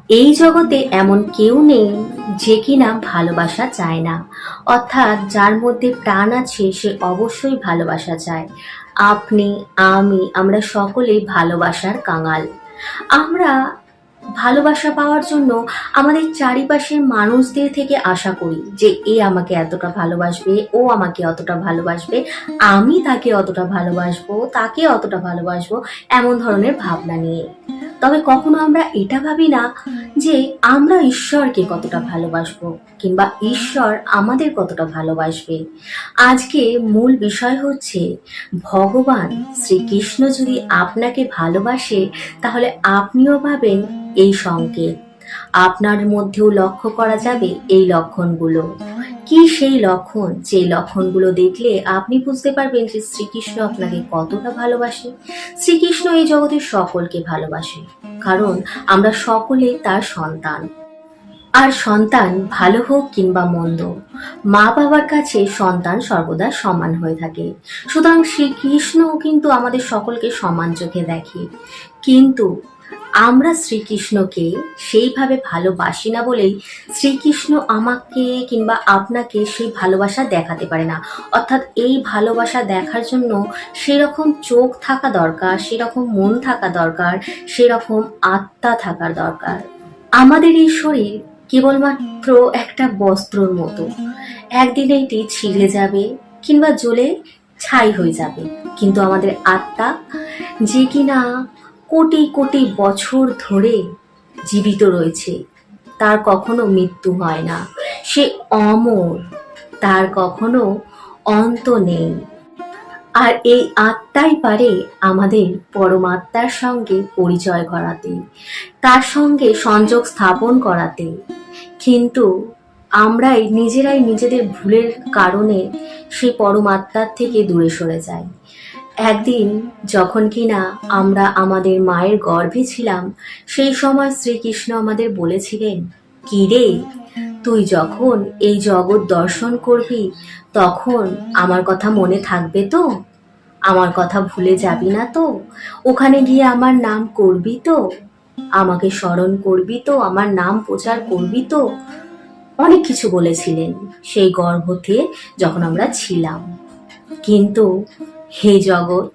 এই জগতে এমন কেউ নেই যে কিনা ভালোবাসা চায় না। অর্থাৎ যার মধ্যে প্রাণ আছে সে অবশ্যই ভালোবাসা চায়। আপনি, আমরা সকলেই ভালোবাসার কাঙাল। আমরা ভালোবাসা পাওয়ার জন্য আমাদের চারিপাশের মানুষদের থেকে আশা করি যে এ আমাকে এতটা ভালোবাসবে, ও আমাকে অতটা ভালোবাসবে, আমি তাকে অতটা ভালোবাসবো, তাকে অতটা ভালোবাসবো, এমন ধরনের ভাবনা নিয়ে। তবে কখনো আমরা এটা ভাবি না যে আমরা ঈশ্বরকে কতটা ভালোবাসবো কিংবা ঈশ্বর আমাদের কতটা ভালোবাসবে। আজকে মূল বিষয় হচ্ছে, ভগবান শ্রীকৃষ্ণ যদি আপনাকে ভালোবাসে তাহলে আপনিও ভাবেন এই সংকেত। আপনার মধ্যেও লক্ষ্য করা যাবে এই লক্ষণগুলো। কি সেই লক্ষণ, যে লক্ষণগুলো দেখলে আপনি বুঝতে পারবেন যে শ্রীকৃষ্ণ আপনাকে কতটা ভালোবাসে। শ্রীকৃষ্ণ এই জগতের সকলকে ভালোবাসে, কারণ আমরা সকলেই তার সন্তান। আর সন্তান ভালো হোক কিংবা মন্দ, মা বাবার কাছে সন্তান সর্বদা সমান হয়ে থাকে। সুতরাং শ্রীকৃষ্ণও কিন্তু আমাদের সকলকে সমান চোখে দেখে। কিন্তু আমরা শ্রীকৃষ্ণকে সেইভাবে ভালোবাসি না বলেই শ্রীকৃষ্ণ আমাকে কিংবা আপনাকে সেই ভালোবাসা দেখাতে পারে না। অর্থাৎ এই ভালোবাসা দেখার জন্য সেরকম চোখ থাকা দরকার, সেরকম মন থাকা দরকার, সেরকম আত্মা থাকার দরকার। আমাদের এই শরীর কেবলমাত্র একটা বস্ত্রর মতো, একদিন এটি ছিঁড়ে যাবে কিংবা জ্বলে ছাই হয়ে যাবে। কিন্তু আমাদের আত্মা, যে কিনা কোটি কোটি বছর ধরে জীবিত রয়েছে, তার কখনো মৃত্যু হয় না, সে অমর, তার কখনো অন্ত নেই। আর এই আত্মাই পারে আমাদের পরমাত্মার সঙ্গে পরিচয় করাতে, তার সঙ্গে সংযোগ স্থাপন করাতে। কিন্তু আমরাই নিজেরাই নিজেদের ভুলের কারণে সেই পরমাত্মার থেকে দূরে সরে যাই। একদিন যখন কিনা আমরা আমাদের মায়ের গর্ভে ছিলাম, সেই সময় শ্রীকৃষ্ণ আমাদের বলেছিলেন, কি রে, তুই যখন এই জগৎ দর্শন করবি তখন আমার কথা মনে থাকবে তো? আমার কথা ভুলে যাবি না তো? ওখানে গিয়ে আমার নাম করবি তো? আমাকে স্মরণ করবি তো? আমার নাম প্রচার করবি তো? অনেক কিছু বলেছিলেন সেই গর্ভতে যখন আমরা ছিলাম। কিন্তু হে জগৎ,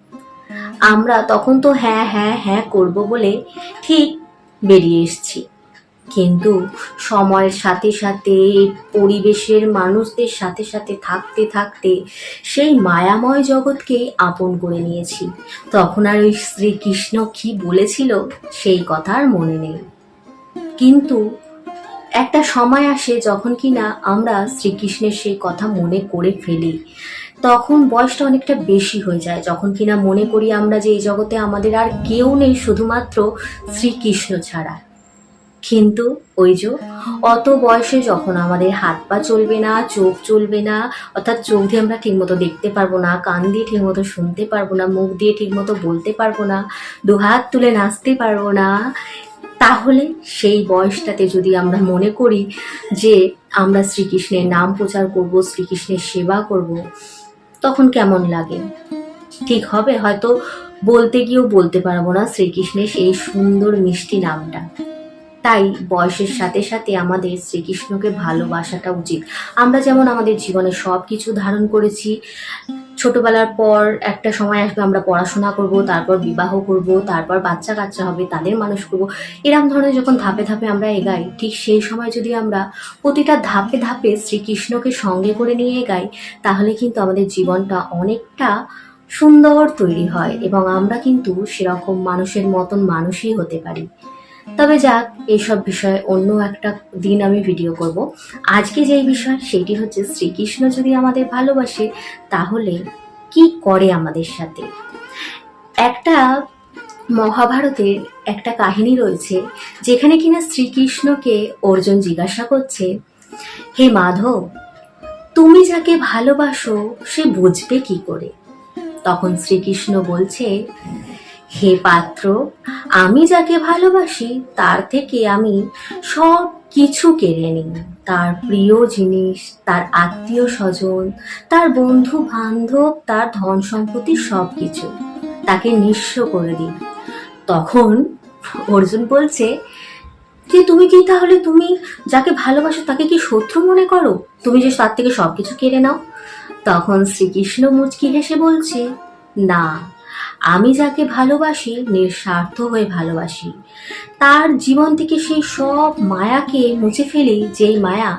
আমরা তখন তো হ্যাঁ হ্যাঁ হ্যাঁ করব বলে ঠিক বেরিয়ে এসছি। কিন্তু সময়ের সাথে সাথে, পরিবেশের মানুষদের সাথে সাথে থাকতে থাকতে সেই মায়াময় জগৎকেই আপন করে নিয়েছি। তখন আর ওই শ্রীকৃষ্ণ কি বলেছিল সেই কথা আর মনে নেই। কিন্তু একটা সময় আসে যখন কিনা আমরা শ্রীকৃষ্ণের সেই কথা মনে করে ফেলি। তখন বয়সটা অনেকটা বেশি হয়ে যায়, যখন কিনা মনে করি আমরা যে এই জগতে আমাদের আর কেউ নেই শুধুমাত্র শ্রীকৃষ্ণ ছাড়া। কিন্তু ওই যে অত বয়সে যখন আমাদের হাত পা চলবে না, চোখ চলবে না, অর্থাৎ চোখ দিয়ে আমরা ঠিকমতো দেখতে পারবো না, কান দিয়ে ঠিকমতো শুনতে পারবো না, মুখ দিয়ে ঠিকমতো বলতে পারবো না, দুহাত তুলে নাচতে পারবো না, তাহলে সেই বয়সটাতে যদি আমরা মনে করি যে আমরা শ্রীকৃষ্ণের নাম প্রচার করব, শ্রীকৃষ্ণের সেবা করব, তখন কেমন লাগে? ঠিক হবে? হয়তো বলতে গিয়েও বলতে পারবো না শ্রীকৃষ্ণের সেই সুন্দর মিষ্টি নামটা। তাই বয়সের সাথে সাথে আমাদের শ্রীকৃষ্ণকে ভালোবাসাটা উচিত। আমরা যেমন আমাদের জীবনে সব কিছু ধারণ করেছি, ছোটবেলার পর একটা সময় আসবে আমরা পড়াশোনা করব, তারপর বিবাহ করব, তারপর বাচ্চা কাচ্চা হবে, তাদের মানুষ করব, এরম ধরনের যখন ধাপে ধাপে আমরা এগাই, ঠিক সেই সময় যদি আমরা প্রতিটা ধাপে ধাপে শ্রীকৃষ্ণকে সঙ্গে করে নিয়ে এগাই, তাহলে কিন্তু আমাদের জীবনটা অনেকটা সুন্দর তৈরি হয় এবং আমরা কিন্তু সেরকম মানুষের মতন মানুষই হতে পারি। তবে যাক, এইসব বিষয়ে অন্য একটা দিন আমি ভিডিও করব। আজকে যেই বিষয় সেটি হচ্ছে, শ্রীকৃষ্ণ যদি আমাদের ভালোবাসে তাহলে কি করে আমাদের সাথে। একটা মহাভারতের একটা কাহিনী রয়েছে যেখানে কিনা শ্রীকৃষ্ণকে অর্জুন জিজ্ঞাসা করছে, হে মাধব, তুমি যাকে ভালোবাসো সে বুঝবে কি করে? তখন শ্রীকৃষ্ণ বলছে, হে পাত্র, আমি যাকে ভালোবাসি তার থেকে আমি সব কিছু কেড়ে নিই, তার প্রিয় জিনিস, তার আত্মীয় স্বজন, তার বন্ধু বান্ধব, তার ধন সম্পত্তি, সব কিছু তাকে নিঃস্ব করে দিই। তখন অর্জুন বলছে, যে তুমি যাকে ভালোবাসো তাকে কি শত্রু মনে করো, তুমি যে তার থেকে সবকিছু কেড়ে নাও? তখন শ্রীকৃষ্ণ মুচকি হেসে বলছে, না, আমি যাকে ভালোবাসি নিঃস্বার্থ হয়ে ভালোবাসি। তার জীবন থেকে সেই সব মায়াকে মুছে ফেলি, যেই মায়া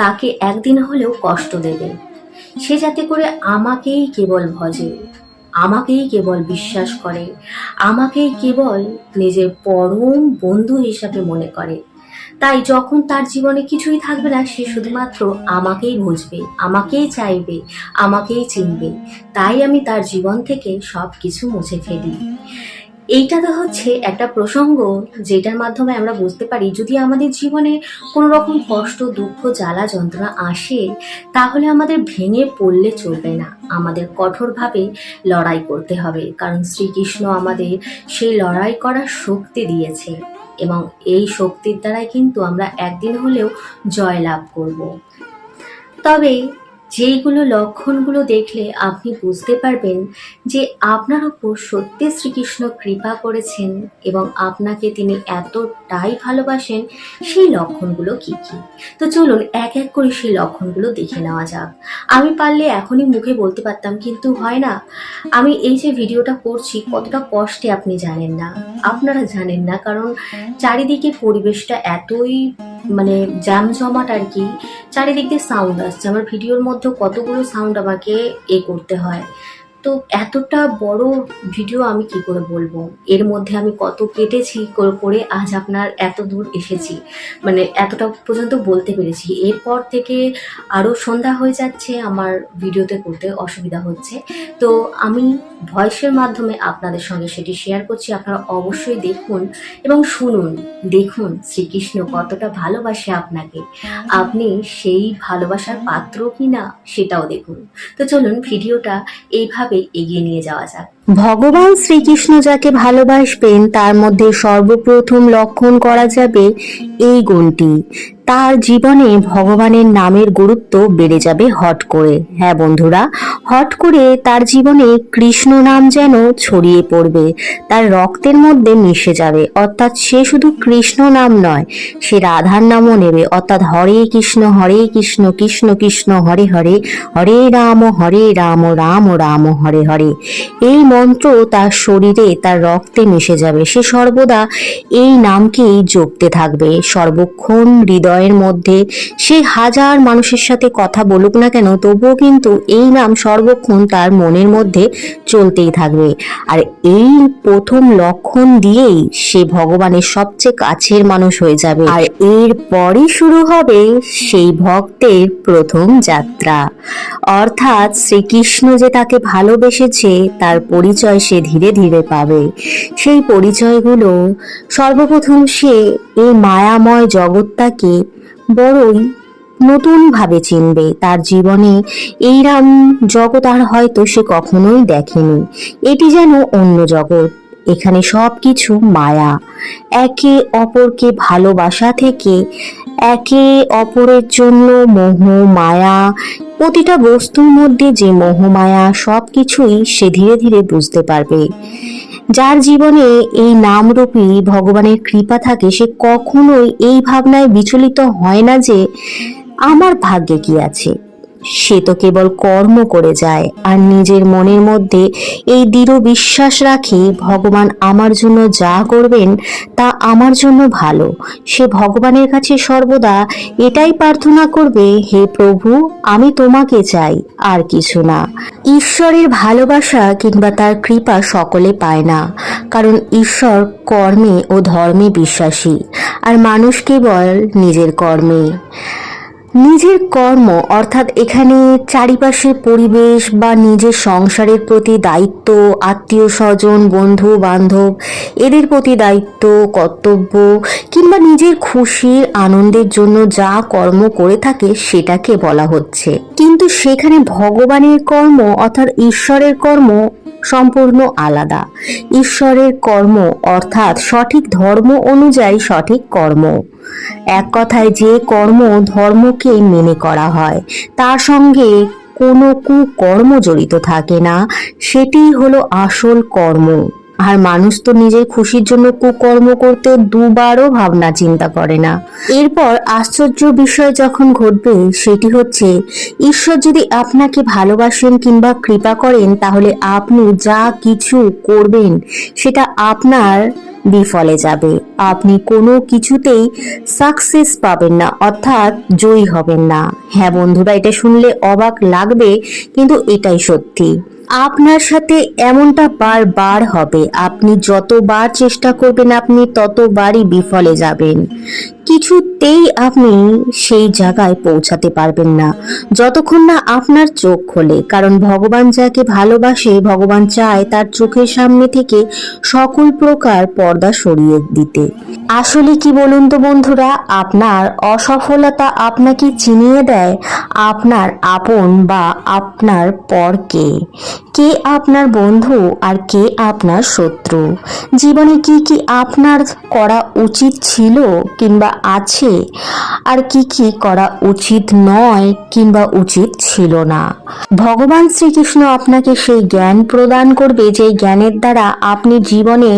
তাকে একদিন হলেও কষ্ট দেবে। সে যাতে করে আমাকেই কেবল ভজে, আমাকেই কেবল বিশ্বাস করে, আমাকেই কেবল নিজের পরম বন্ধু হিসাবে মনে করে। তাই যখন তার জীবনে কিছুই থাকবে না, সে শুধুমাত্র আমাকেই বুঝবে, আমাকেই চাইবে, আমাকেই চিনবে। তাই আমি তার জীবন থেকে সব কিছু মুছে ফেলি। এইটা তো হচ্ছে একটা প্রসঙ্গ, যেটার মাধ্যমে আমরা বুঝতে পারি যদি আমাদের জীবনে কোনো রকম কষ্ট, দুঃখ, জ্বালা, যন্ত্রণা আসে, তাহলে আমাদের ভেঙে পড়লে চলবে না, আমাদের কঠোরভাবে লড়াই করতে হবে। কারণ শ্রীকৃষ্ণ আমাদের সেই লড়াই করার শক্তি দিয়েছে, এবং এই শক্তির দ্বারাই কিন্তু আমরা একদিন হলেও জয় লাভ করব। তবে যেইগুলো লক্ষণগুলো দেখলে আপনি বুঝতে পারবেন যে আপনার ওপর সত্যি শ্রীকৃষ্ণ কৃপা করেছেন এবং আপনাকে তিনি এতটাই ভালোবাসেন, সেই লক্ষণগুলো কি কি? তো চলুন এক এক করে সেই লক্ষণগুলো দেখে নেওয়া যাক। আমি পারলে এখনই মুখে বলতে পারতাম, কিন্তু হয় না। আমি এই যে ভিডিওটা করছি কতটা কষ্টে আপনি জানেন না, আপনারা জানেন না, কারণ চারিদিকে পরিবেশটা এতই জামজমাট আর কি। চারিদিক দিয়ে সাউন্ড আসছে, আমার ভিডিওর মধ্যে কতগুলো সাউন্ড আমাকে করতে হয়। তো এতটা বড় ভিডিও আমি কি করে বলবো, এর মধ্যে আমি কত কেটেছি করে আজ আপনার এত দূর এসেছি, এতটা পর্যন্ত বলতে পেরেছি। এরপর থেকে আরও সন্ধ্যা হয়ে যাচ্ছে, আমার ভিডিওতে করতে অসুবিধা হচ্ছে। তো আমি ভয়েসের মাধ্যমে আপনাদের সঙ্গে সেটি শেয়ার করছি। আপনারা অবশ্যই দেখুন এবং শুনুন, দেখুন শ্রীকৃষ্ণ কতটা ভালোবাসে আপনাকে, আপনি সেই ভালোবাসার পাত্র কিনা সেটাও দেখুন। তো চলুন ভিডিওটা এইভাবে এগিয়ে নিয়ে যাওয়া যাক। ভগবান শ্রীকৃষ্ণ যাকে ভালোবাসবেন তার মধ্যে সর্বপ্রথম লক্ষণ করা যাবে এই গুণটি, তার জীবনে ভগবানের নামের গুরুত্ব বেড়ে যাবে হট করে। হ্যাঁ বন্ধুরা, হট করে তার জীবনে কৃষ্ণ নাম যেন ছড়িয়ে পড়বে, তার রক্তের মধ্যে মিশে যাবে। অর্থাৎ সে শুধু কৃষ্ণ নাম নয়, সে রাধার নামও নেবে। অর্থাৎ হরে কৃষ্ণ কৃষ্ণ কৃষ্ণ হরে হরে, হরে রাম রাম রাম হরে হরে। এই মন্ত্র তার শরীরে, তার রক্তে মিশে যাবে। সে সর্বদা এই নামকেই জপতে থাকবে সর্বক্ষণ হৃদয়ের মধ্যে। সে হাজার মানুষের সাথে কথা বলুক না কেন, তবুও কিন্তু এই নাম সর্বক্ষণ তার মনের মধ্যে চলতেই থাকবে। আর এই প্রথম লক্ষণ দিয়েই সে ভগবানের সবচেয়ে কাছের মানুষ হয়ে যাবে। আর এর পরই শুরু হবে সেই ভক্তের প্রথম যাত্রা। অর্থাৎ শ্রীকৃষ্ণ যে তাকে ভালোবেসেছে তার পরিচয় সে ধীরে ধীরে পাবে। সেই পরিচয়গুলো সর্বপ্রথম সে এই মায়াময় জগৎটাকে বড়ই নতুন ভাবে চিনবে। তার জীবনে এইরকম জগৎ আর হয়তো সে কখনোই দেখেনি। এটি যেন অন্য জগৎ, এখানে সবকিছু মায়া। একে অপরকে ভালোবাসা থেকে একে অপরের জন্য মোহ মায়া, প্রতিটা বস্তুর মধ্যে যে মোহ মায়া, সবকিছুই সে ধীরে ধীরে বুঝতে পারবে। যার জীবনে এই নামরূপী ভগবানের কৃপা থাকে, সে কখনোই এই ভাবনায় বিচলিত হয় না যে আমার ভাগ্যে কি আছে। সে তো কেবল কর্ম করে যায় আর নিজের মনের মধ্যে এই দৃঢ় বিশ্বাস রাখে ভগবান আমার জন্য যা করবেন তা আমার জন্য ভালো। সে ভগবানের কাছে সর্বদা এটাই প্রার্থনা করবে, হে প্রভু, আমি তোমাকে চাই, আর কিছু না। ঈশ্বরের ভালোবাসা কিংবা তার কৃপা সকলে পায় না, কারণ ঈশ্বর কর্মে ও ধর্মে বিশ্বাসী, আর মানুষ কেবল নিজের কর্মে। নিজের কর্ম অর্থাৎ এখানে চারিপাশের পরিবেশ বা নিজের সংসারের প্রতি দায়িত্ব, আত্মীয় স্বজন, বন্ধু বান্ধব, এদের প্রতি দায়িত্ব, কর্তব্য, কিংবা নিজের খুশির আনন্দের জন্য যা কর্ম করে থাকে সেটাকে বলা হচ্ছে। কিন্তু সেখানে ভগবানের কর্ম অর্থাৎ ঈশ্বরের কর্ম সম্পূর্ণ আলাদা। ঈশ্বরের কর্ম অর্থাৎ সঠিক ধর্ম অনুযায়ী সঠিক কর্ম। এক কথায় যে কর্ম ধর্মকে মেনে করা হয়, তার সঙ্গে কোনো কুকর্ম জড়িত থাকে না, সেটি হলো আসল কর্ম। আর মানুষ তো নিজের খুশির জন্য কুকর্ম করতে দুবারও ভাবনা চিন্তা করে না। এরপর আশ্চর্য বিষয় যখন ঘটবে সেটি হচ্ছে, ঈশ্বর যদি আপনাকে ভালোবাসেন কিংবা কৃপা করেন, তাহলে আপনি যা কিছু করবেন সেটা আপনার বিফলে যাবে। আপনি কোনো কিছুতেই সাকসেস পাবেন না, অর্থাৎ জয়ী হবেন না। হ্যাঁ বন্ধুরা, এটা শুনলে অবাক লাগবে, কিন্তু এটাই সত্যি। আপনার সাথে এমনটা বারবার হবে। আপনি যতবার চেষ্টা করবেন আপনি ততবারই বিফলে যাবেন। কিছুতেই আপনি সেই জায়গায় পৌঁছাতে পারবেন না যতক্ষণ না আপনার চোখ খোলে। কারণ ভগবান যাকে ভালোবাসে, ভগবান চায় তার চোখের সামনে থেকে সকল প্রকার পর্দা সরিয়ে দিতে। আসলে কি বলুন তো বন্ধুরা, আপনার অসফলতা আপনাকে চিনিয়ে দেয় আপনার আপন বা আপনার পর কে। কে আপনার বন্ধু আর কে আপনার শত্রু। জীবনে কি কি আপনার করা উচিত ছিল কিংবা আছে, আর কি কি করা উচিত নয় কিংবা উচিত ছিল না। ভগবান শ্রীকৃষ্ণ আপনাকে সেই জ্ঞান প্রদান করবে, যে জ্ঞানের দ্বারা আপনি জীবনে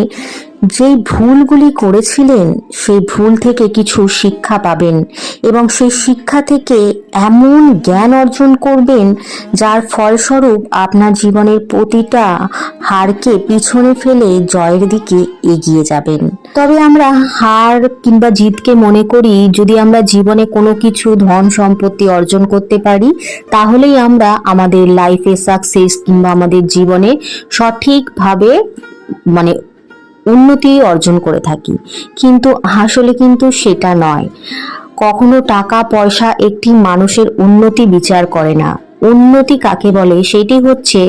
যেই ভুলগুলি করেছিলেন সেই ভুল থেকে কিছু শিক্ষা পাবেন এবং সেই শিক্ষা থেকে এমন জ্ঞান অর্জন করবেন যার ফলস্বরূপ আপনার জীবনের প্রতিটা হারকে পিছনে ফেলে জয়ের দিকে এগিয়ে যাবেন। তবে আমরা হার কিংবা জিতকে মনে করি যদি আমরা জীবনে কোনো কিছু ধন সম্পত্তি অর্জন করতে পারি তাহলেই আমরা আমাদের লাইফে সাকসেস কিংবা আমাদের জীবনে সঠিকভাবে মানে উন্নতি অর্জন করে থাকি। কিন্তু আসলে কিন্তু সেটা নয়। কখনো টাকা পয়সা একটি মানুষের উন্নতি বিচার করে না। উন্নতি কাকে বলে সেটি হচ্ছে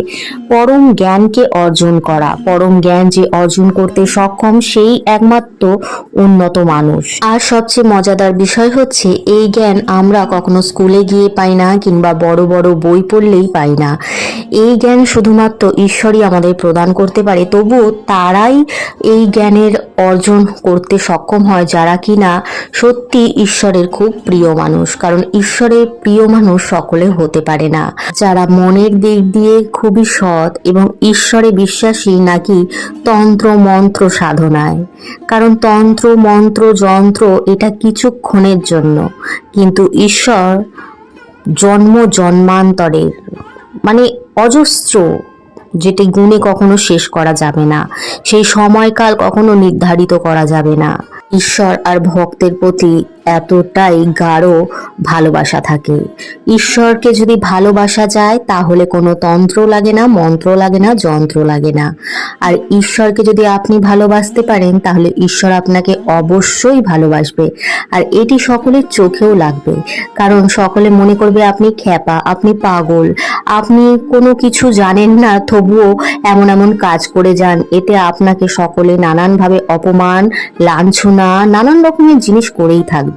পরম জ্ঞানকে অর্জন করা। পরম জ্ঞান যে অর্জন করতে সক্ষম সেই একমাত্র উন্নত মানুষ। আর সবচেয়ে মজাদার বিষয় হচ্ছে এই জ্ঞান আমরা কখনো স্কুলে গিয়ে পাই না কিংবা বড় বড় বই পড়লেই পাই না। এই জ্ঞান শুধুমাত্র ঈশ্বরই আমাদের প্রদান করতে পারে। তবুও তারাই এই জ্ঞানের অর্জন করতে সক্ষম হয় যারা কিনা সত্যি ঈশ্বরের খুব প্রিয় মানুষ। কারণ ঈশ্বরের প্রিয় মানুষ সকলে হতে পারে না। যারা মনের দিক দিয়ে খুবই সৎ এবং ঈশ্বরে বিশ্বাসী নাকি তন্ত্র মন্ত্র সাধনায়। কারণ তন্ত্র মন্ত্র যন্ত্র এটা কিছুক্ষণের জন্য, কিন্তু ঈশ্বর জন্ম জন্মান্তরের অজস্র, যেটি গুণে কখনো শেষ করা যাবে না। সেই সময়কাল কখনো নির্ধারিত করা যাবে না। ঈশ্বর আর ভক্তের প্রতি এতটাই গাঢ় ভালোবাসা থাকে। ঈশ্বরকে যদি ভালোবাসা যায় তাহলে কোনো তন্ত্র লাগে না, মন্ত্র লাগে না, যন্ত্র লাগে না। আর ঈশ্বরকে যদি আপনি ভালোবাসতে পারেন তাহলে ঈশ্বর আপনাকে অবশ্যই ভালোবাসবে। আর এটি সকলের চোখেও লাগবে। কারণ সকলে মনে করবে আপনি খ্যাপা, আপনি পাগল, আপনি কোনো কিছু জানেন না তবুও এমন এমন কাজ করে যান। এতে আপনাকে সকলে নানানভাবে অপমান, লাঞ্ছনা, নানান রকমের জিনিস করেই থাকবে।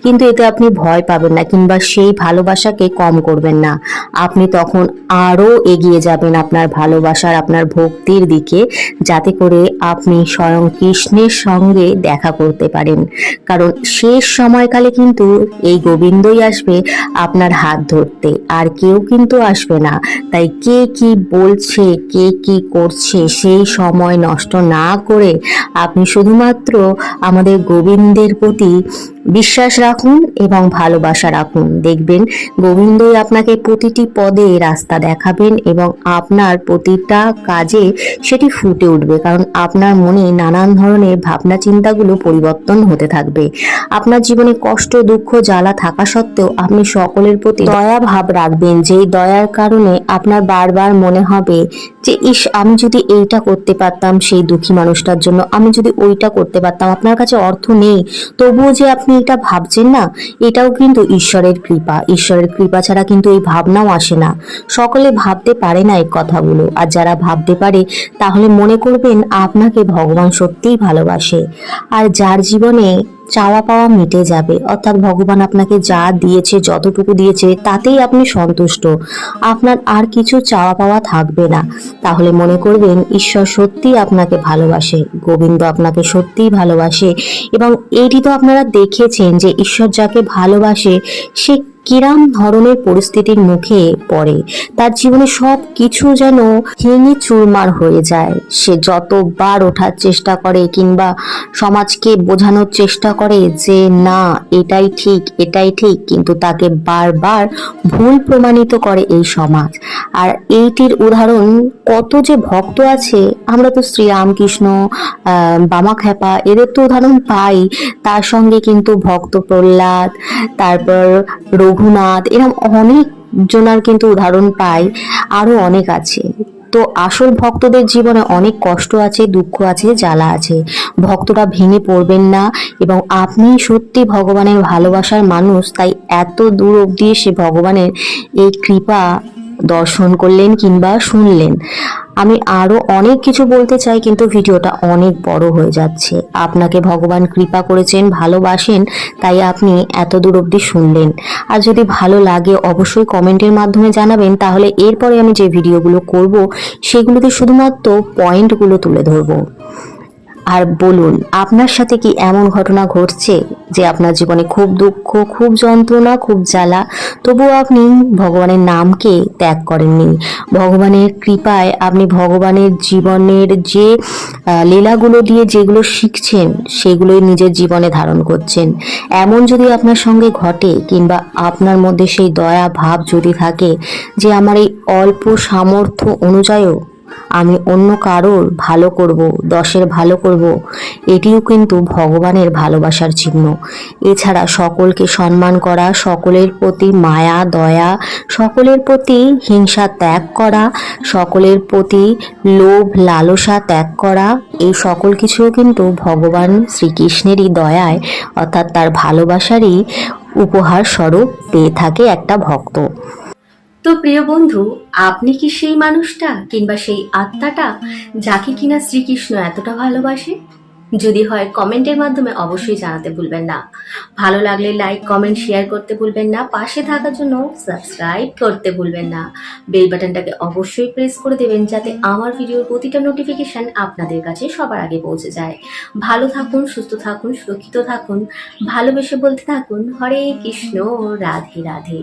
কিন্তু এতে আপনি ভয় পাবেন না কিংবা সেই ভালোবাসাকে কম করবেন না। আপনি তখন আরো এগিয়ে যাবেন আপনার ভালোবাসার, আপনার ভক্তির দিকে, যাতে করে আপনি স্বয়ং কৃষ্ণের সঙ্গে দেখা করতে পারেন। কারণ শেষ সময়কালে কিন্তু এই গোবিন্দই আসবে আপনার হাত ধরতে, আর কেউ কিন্তু আসবে না। তাই কে কি বলছে, কে কি করছে সেই সময় নষ্ট না করে আপনি শুধুমাত্র আমাদের গোবিন্দের প্রতি বিশ্বাস রাখুন এবং ভালোবাসা রাখুন। দেখবেন গোবিন্দই আপনাকে প্রতিটি পদে রাস্তা দেখাবেন এবং আপনার প্রতিটা কাজে সেটি ফুটে উঠবে। কারণ আপনার মনে নানান ধরনের ভাবনা চিন্তাগুলো পরিবর্তন হতে থাকবে। আপনার জীবনে কষ্ট, দুঃখ, জ্বালা থাকা সত্ত্বেও আপনি সকলের প্রতি দয়া ভাব রাখবেন, যেই দয়ার কারণে আপনার বারবার মনে হবে যে ইস, আমি যদি এইটা করতে পারতাম সেই দুঃখী মানুষটার জন্য, আমি যদি ওইটা করতে পারতাম। আপনার কাছে অর্থ নেই তবুও যে আপনি এটা ভাবছেন না, এটাও কিন্তু ঈশ্বরের কৃপা। ঈশ্বরের কৃপা ছাড়া কিন্তু এই ভাবনাও আসে না। সকলে ভাবতে পারে না এই কথাগুলো, আর যারা ভাবতে পারে তাহলে মনে করবেন আপনাকে ভগবান সত্যিই ভালোবাসে। আর যার জীবনে চাওয়া পাওয়া মিটে যাবে, অর্থাৎ ভগবান আপনাকে যা দিয়েছে, যতটুকু দিয়েছে তাতেই আপনি সন্তুষ্ট, আপনার আর কিছু চাওয়া পাওয়া থাকবে না, তাহলে মনে করবেন ঈশ্বর সত্যিই আপনাকে ভালোবাসে, গোবিন্দ আপনাকে সত্যিই ভালোবাসে। এবং এটি তো আপনারা দেখেছেন যে ঈশ্বর যাকে ভালোবাসে সে কিরাম ধরনের পরিস্থিতির মুখে পড়ে, তার জীবনে সব কিছু যেন ভেঙে চুরমার হয়ে যায়। সে যতবার ওঠার চেষ্টা করে কিংবা সমাজকে বোঝানোর চেষ্টা করে যে না এটাই ঠিক এটাই ঠিক, কিন্তু তাকে বারবার ভুল প্রমাণিত করে এই সমাজ। আর এইটির উদাহরণ কত যে ভক্ত আছে, আমরা তো শ্রীরামকৃষ্ণ, বামাখ্যাপা এদের তো উদাহরণ পাই, তার সঙ্গে কিন্তু ভক্ত প্রহ্লাদ, তারপর রঘুনাথ, এরকম অনেক জনার কিন্তু উদাহরণ পাই, আরো অনেক আছে। তো আসল ভক্তদের জীবনে অনেক কষ্ট আছে, দুঃখ আছে, জ্বালা আছে। ভক্তরা ভেঙে পড়বেন না, এবং আপনি সত্যি ভগবানের ভালোবাসার মানুষ, তাই এত দূর অবধি এসে ভগবানের এই কৃপা দর্শন করলেন কিংবা শুনলেন। আমি আরো অনেক কিছু বলতে চাই, কিন্তু ভিডিওটা অনেক বড় হয়ে যাচ্ছে। আপনাকে ভগবান কৃপা করেছেন, ভালোবাসেন, তাই আপনি এত দূর অবধি শুনলেন। আর যদি ভালো লাগে অবশ্যই কমেন্টের মাধ্যমে জানাবেন, তাহলে এরপরে আমি যে ভিডিওগুলো করব সেগুলোতে শুধুমাত্র পয়েন্টগুলো তুলে ধরবো। আর বলুন, আপনার সাথে কি এমন ঘটনা ঘটছে যে আপনার জীবনে খুব দুঃখ, খুব যন্ত্রণা, খুব জ্বালা, তবুও আপনি ভগবানের নামকে ত্যাগ করেননি? ভগবানের কৃপায় আপনি ভগবানের জীবনের যে লীলাগুলো দিয়ে যেগুলো শিখছেন সেগুলোই নিজের জীবনে ধারণ করছেন। এমন যদি আপনার সঙ্গে ঘটে, কিংবা আপনার মধ্যে সেই দয়া ভাব যদি থাকে যে আমার এই অল্প সামর্থ্য অনুযায়ীও আমি অন্য কারোর ভালো করব, দশের ভালো করব, এটিও কিন্তু ভগবানের ভালোবাসার চিহ্ন। এছাড়া সকলকে সম্মান করা, সকলের প্রতি মায়া দয়া, সকলের প্রতি হিংসা ত্যাগ করা, সকলের প্রতি লোভ লালসা ত্যাগ করা, এই সকল কিছুও কিন্তু ভগবান শ্রীকৃষ্ণেরই দয়ায়, অর্থাৎ তার ভালোবাসারই উপহার স্বরূপ পেয়ে থাকে একটা ভক্ত। তো প্রিয় বন্ধু, আপনি কি সেই মানুষটা কিংবা সেই আত্মাটা যাকে কিনা শ্রীকৃষ্ণ এতটা ভালোবাসে? যদি হয় কমেন্টের মাধ্যমে অবশ্যই জানাতে ভুলবেন না। ভালো লাগলে লাইক কমেন্ট শেয়ার করতে ভুলবেন না। পাশে থাকার জন্য সাবস্ক্রাইব করতে ভুলবেন না। বেল বাটনটাকে অবশ্যই প্রেস করে দেবেন যাতে আমার ভিডিওর প্রতিটা নোটিফিকেশন আপনাদের কাছে সবার আগে পৌঁছে যায়। ভালো থাকুন, সুস্থ থাকুন, সুরক্ষিত থাকুন, ভালোবেসে বলতে থাকুন হরে কৃষ্ণ, রাধে রাধে।